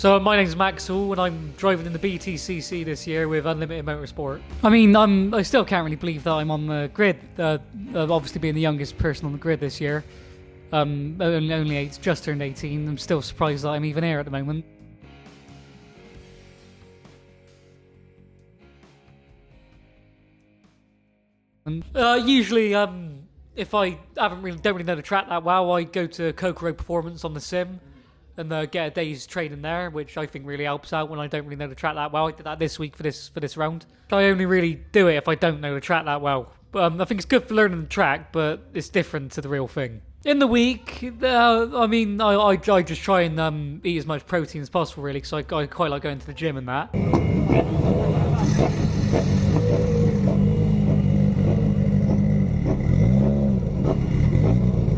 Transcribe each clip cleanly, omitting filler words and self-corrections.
So my name's Maxwell and I'm driving in the Btcc this year with Unlimited Motorsport. I mean, I still can't really believe that I'm on the grid, obviously being the youngest person on the grid this year. Only just turned 18, I'm still surprised that I'm even here at the moment. Usually, if I don't really know the track that well, I go to Kokoro Performance on the sim and get a day's training there, which I think really helps out when I don't really know the track that well. I did that this week for this round. I only really do it if I don't know the track that well. I think it's good for learning the track, but it's different to the real thing. In the week, I just try and eat as much protein as possible, really, because I quite like going to the gym and that.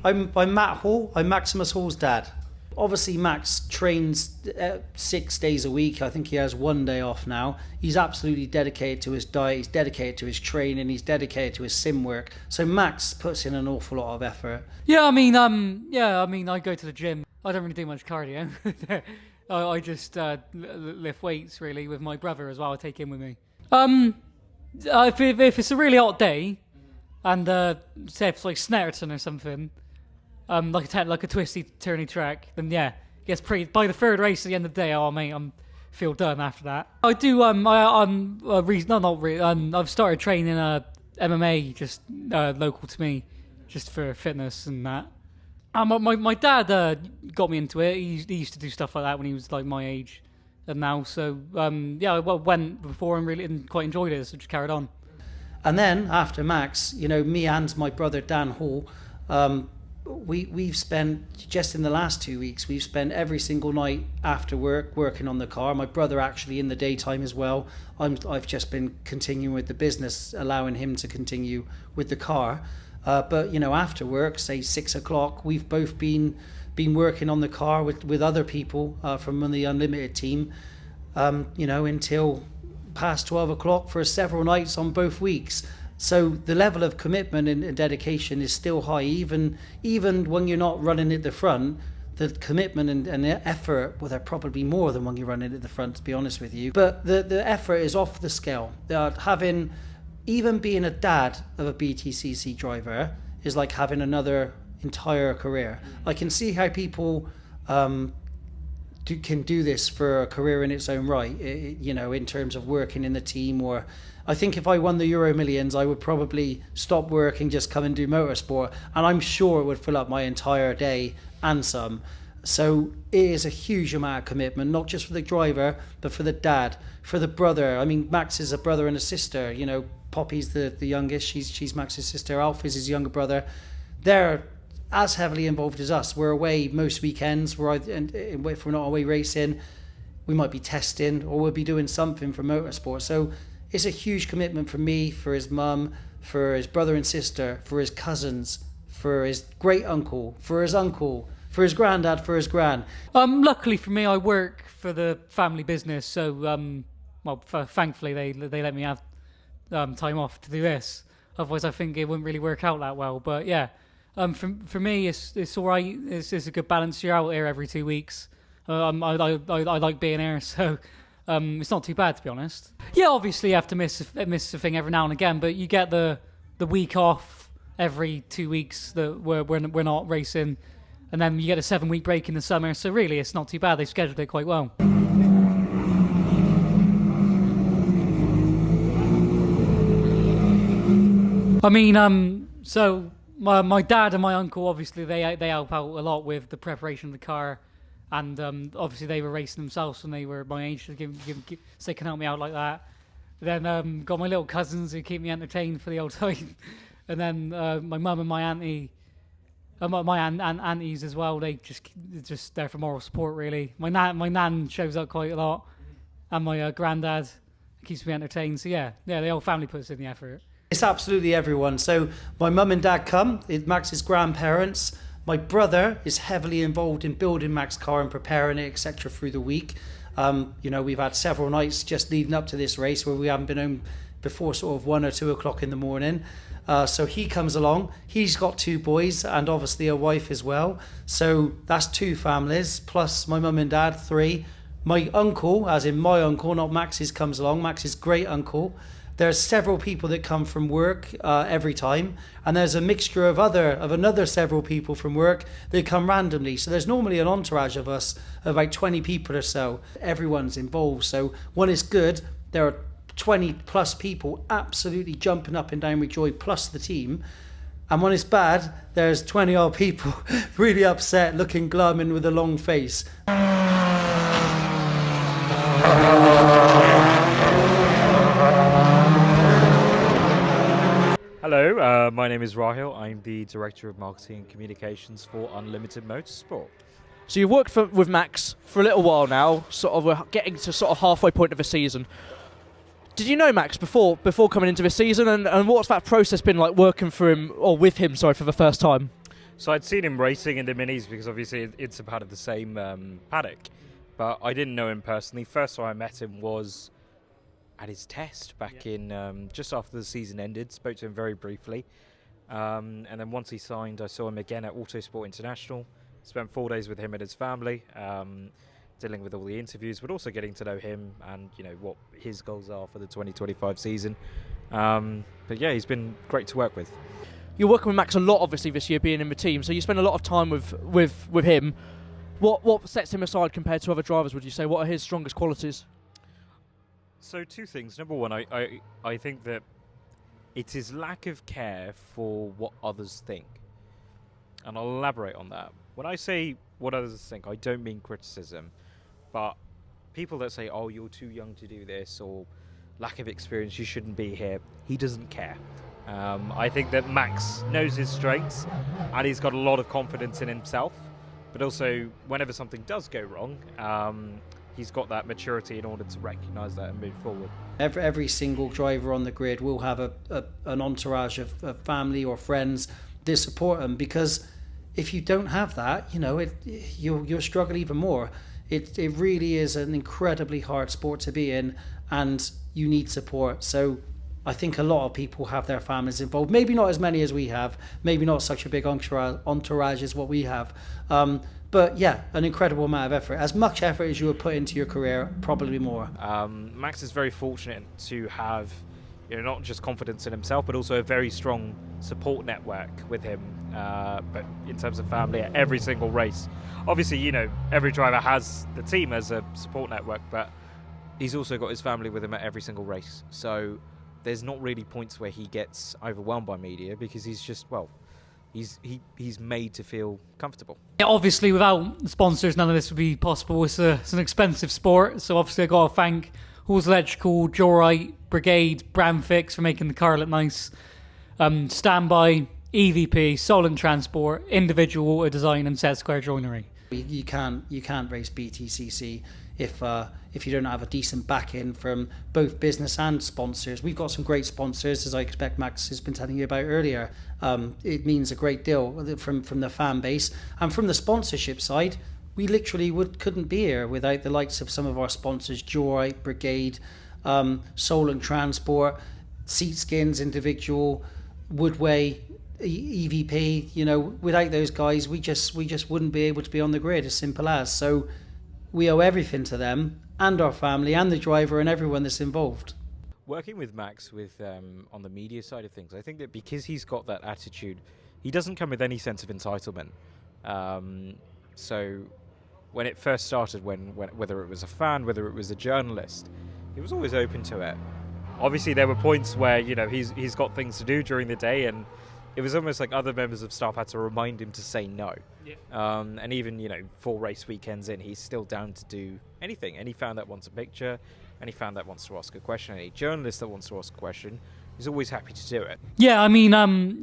I'm Matt Hall. I'm Maximus Hall's dad. Obviously, Max trains 6 days a week. I think he has 1 day off now. He's absolutely dedicated to his diet. He's dedicated to his training. He's dedicated to his sim work. So Max puts in an awful lot of effort. Yeah, I go to the gym. I don't really do much cardio. I just lift weights really with my brother as well. I take him with me. If it's a really hot day, and say if it's like Snetterton or something. Like a twisty, turny track, then yeah, it gets pretty. By the third race at the end of the day, oh mate, I'm feel done after that. I do. I've started training MMA just local to me, just for fitness and that. My dad got me into it. He used to do stuff like that when he was like my age, and now so I went before and quite enjoyed it, so just carried on. And then after Max, me and my brother Dan Hall. We've spent, just in the last 2 weeks, we've spent every single night after work working on the car. My brother actually in the daytime as well. I've just been continuing with the business, allowing him to continue with the car. But after work, say 6 o'clock, we've both been working on the car with other people from the Unlimited team, until past 12 o'clock for several nights on both weeks. So the level of commitment and dedication is still high, even when you're not running at the front. The commitment and the effort, well, they're probably more than when you're running at the front, to be honest with you. But the effort is off the scale. Even being a dad of a Btcc driver is like having another entire career. I can see how people can do this for a career in its own right, in terms of working in the team. Or I think if I won the Euro Millions, I would probably stop working, just come and do motorsport, and I'm sure it would fill up my entire day and some. So it is a huge amount of commitment, not just for the driver, but for the dad, for the brother. I mean, Max is a brother and a sister. Poppy's the youngest. She's Max's sister. Alf is his younger brother. They're as heavily involved as us. We're away most weekends. If we're not away racing, we might be testing or we'll be doing something for motorsport. So it's a huge commitment for me, for his mum, for his brother and sister, for his cousins, for his great uncle, for his uncle, for his granddad, for his gran. Luckily for me, I work for the family business, so thankfully they let me have time off to do this. Otherwise, I think it wouldn't really work out that well. But yeah. For me, it's all right. It's a good balance. You're out here every 2 weeks. I like being here, so it's not too bad, to be honest. Yeah, obviously you have to miss a thing every now and again, but you get the week off every 2 weeks that we're not racing, and then you get a 7-week break in the summer. So really, it's not too bad. They've scheduled it quite well. I mean, so. My dad and my uncle, obviously, they help out a lot with the preparation of the car, and obviously they were racing themselves when they were my age, so they can help me out like that. Then got my little cousins who keep me entertained for the old time, and then my mum and my auntie, my aunties as well. They just there for moral support, really. My nan shows up quite a lot, and my granddad keeps me entertained. So yeah, the whole family puts in the effort. It's absolutely everyone. So my mum and dad come, Max's grandparents. My brother is heavily involved in building Max's car and preparing it, etc. through the week. We've had several nights just leading up to this race where we haven't been home before sort of 1 or 2 o'clock in the morning. So he comes along. He's got 2 boys and obviously a wife as well. So that's 2 families, plus my mum and dad, 3. My uncle, as in my uncle, not Max's, comes along. Max's great uncle. There's several people that come from work every time, and there's a mixture of another several people from work that come randomly. So there's normally an entourage of us, of about 20 people or so. Everyone's involved. So when it's good, there are 20 plus people absolutely jumping up and down with joy, plus the team. And when it's bad, there's 20 odd people really upset, looking glum and with a long face. Hello, my name is Rahil. I'm the Director of Marketing and Communications for Unlimited Motorsport. So you've worked with Max for a little while now, sort of getting to sort of halfway point of the season. Did you know Max before coming into this season, and what's that process been like working for him, or with him, sorry, for the first time? So I'd seen him racing in the minis because obviously it's a part of the same paddock, but I didn't know him personally. First time I met him was at his test back in just after the season ended. Spoke to him very briefly, and then once he signed, I saw him again at Autosport International. Spent 4 days with him and his family, dealing with all the interviews, but also getting to know him and what his goals are for the 2025 season. But yeah, he's been great to work with. You're working with Max a lot, obviously, this year, being in the team. So you spend a lot of time with him. What sets him aside compared to other drivers, would you say? What are his strongest qualities? So two things. Number one, I think that it's his lack of care for what others think. And I'll elaborate on that. When I say what others think, I don't mean criticism. But people that say, oh, you're too young to do this, or lack of experience, you shouldn't be here, he doesn't care. I think that Max knows his strengths, and he's got a lot of confidence in himself. But also, whenever something does go wrong, he's got that maturity in order to recognise that and move forward. Every single driver on the grid will have an entourage of family or friends that support them, because if you don't have that, you'll struggle even more. It really is an incredibly hard sport to be in, and you need support. So I think a lot of people have their families involved. Maybe not as many as we have. Maybe not such a big entourage as what we have. But yeah, an incredible amount of effort. As much effort as you would put into your career, probably more. Max is very fortunate to have not just confidence in himself, but also a very strong support network with him, but in terms of family at every single race. Obviously, every driver has the team as a support network, but he's also got his family with him at every single race. So there's not really points where he gets overwhelmed by media, because he's just, he's made to feel comfortable. Yeah, obviously, without sponsors, none of this would be possible. It's an expensive sport, so obviously I got to thank Halls Electrical, Jawrite, Brigade, Bramfix for making the car look nice. Standby, EVP, Solent Transport, Individual Auto Design, and Set Square Joinery. You can't race Btcc if you don't have a decent back-in from both business and sponsors. We've got some great sponsors, as I expect Max has been telling you about earlier. It means a great deal from the fan base, and from the sponsorship side. We literally couldn't be here without the likes of some of our sponsors: Jawrite, Brigade, Solent Transport, Seatskins, Individual, Woodway, EVP. Without those guys, we just wouldn't be able to be on the grid. As simple as. So we owe everything to them, and our family, and the driver, and everyone that's involved. Working with Max on the media side of things, I think that because he's got that attitude, he doesn't come with any sense of entitlement. So when it first started, when whether it was a fan, whether it was a journalist, he was always open to it. Obviously, there were points where he's got things to do during the day, and it was almost like other members of staff had to remind him to say no. Yeah. And even 4 race weekends in, he's still down to do anything. Any fan that wants a picture, any fan that wants to ask a question, any journalist that wants to ask a question, he's always happy to do it. Yeah, I mean,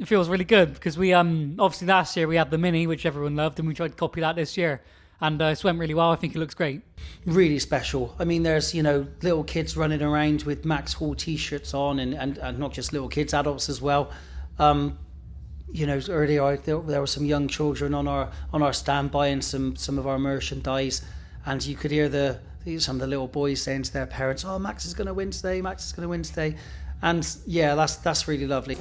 it feels really good because we obviously last year we had the Mini, which everyone loved, and we tried to copy that this year. And it's went really well. I think it looks great. Really special. I mean, there's, little kids running around with Max Hall t-shirts on, and not just little kids, adults as well. Earlier there were some young children on our standby and some of our merchandise, and you could hear some of the little boys saying to their parents, "Oh, Max is going to win today. Max is going to win today." And yeah, that's really lovely.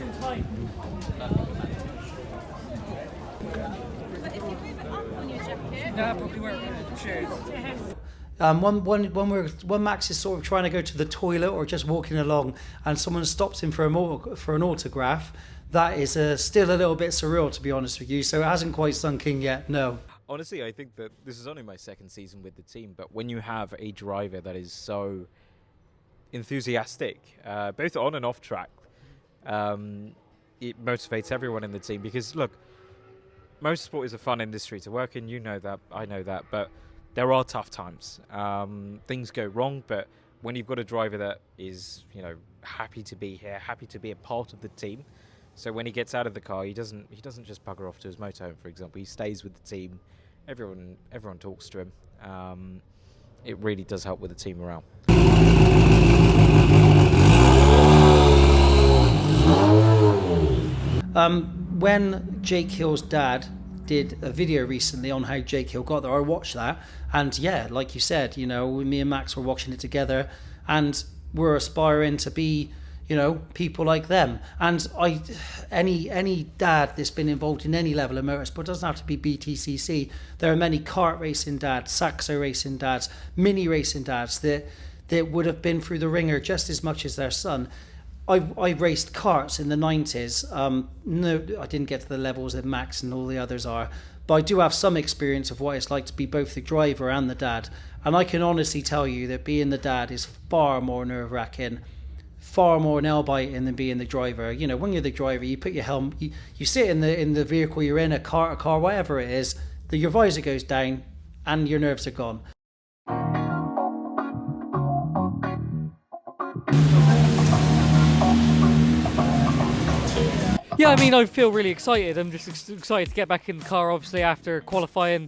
When Max is sort of trying to go to the toilet or just walking along, and someone stops him for an autograph, that is still a little bit surreal, to be honest with you. So it hasn't quite sunk in yet. No. Honestly, I think that this is only my second season with the team, but when you have a driver that is so enthusiastic, both on and off track, it motivates everyone in the team. Because look, motorsport is a fun industry to work in. You know that, I know that, but there are tough times. Things go wrong, but when you've got a driver that is, happy to be here, happy to be a part of the team, so when he gets out of the car, he doesn't just bugger off to his motorhome, for example. He stays with the team. Everyone talks to him. It really does help with the team morale. When Jake Hill's dad did a video recently on how Jake Hill got there, I watched that, and yeah, like you said, me and Max were watching it together, and we're aspiring to be, people like them. And any dad that's been involved in any level of motorsport, doesn't have to be Btcc. There are many kart racing dads, saxo racing dads, mini racing dads that would have been through the ringer just as much as their son. I raced karts in the 90s. No, I didn't get to the levels that Max and all the others are, but I do have some experience of what it's like to be both the driver and the dad. And I can honestly tell you that being the dad is far more nerve-wracking, far more nail-biting than being the driver. When you're the driver, you put your helmet, you sit in the vehicle you're in, a car, whatever it is, your visor goes down and your nerves are gone. Yeah, I feel really excited. I'm just excited to get back in the car, obviously, after qualifying.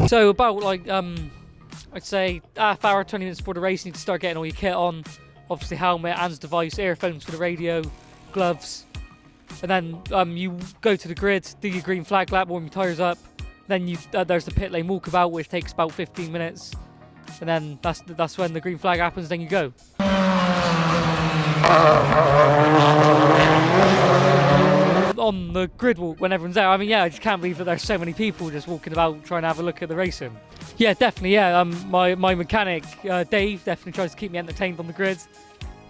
So about I'd say half hour, 20 minutes before the race, you need to start getting all your kit on. Obviously helmet, hands device, earphones for the radio, gloves. And then you go to the grid, do your green flag lap, warm your tyres up. Then there's the pit lane walkabout, which takes about 15 minutes. And then that's when the green flag happens, then you go. On the grid walk when everyone's there, I just can't believe that there's so many people just walking about trying to have a look at the racing. Yeah, definitely, yeah. My mechanic, Dave, definitely tries to keep me entertained on the grid.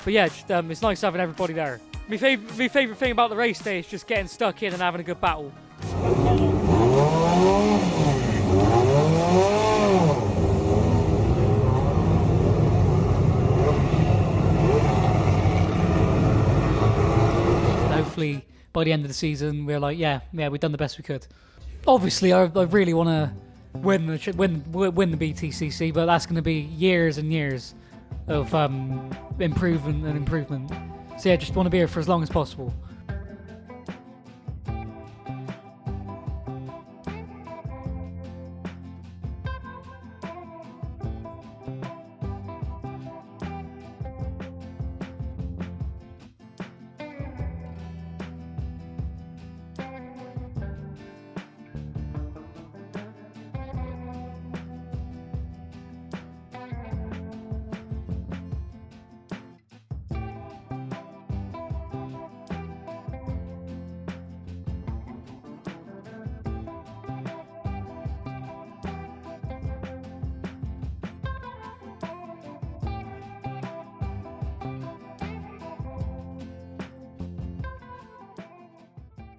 But yeah, it's nice having everybody there. My favourite thing about the race day is just getting stuck in and having a good battle. Hopefully by the end of the season we're like, yeah, we've done the best we could. Obviously I really want to win the Btcc, but that's going to be years and years of improvement. So yeah, just want to be here for as long as possible.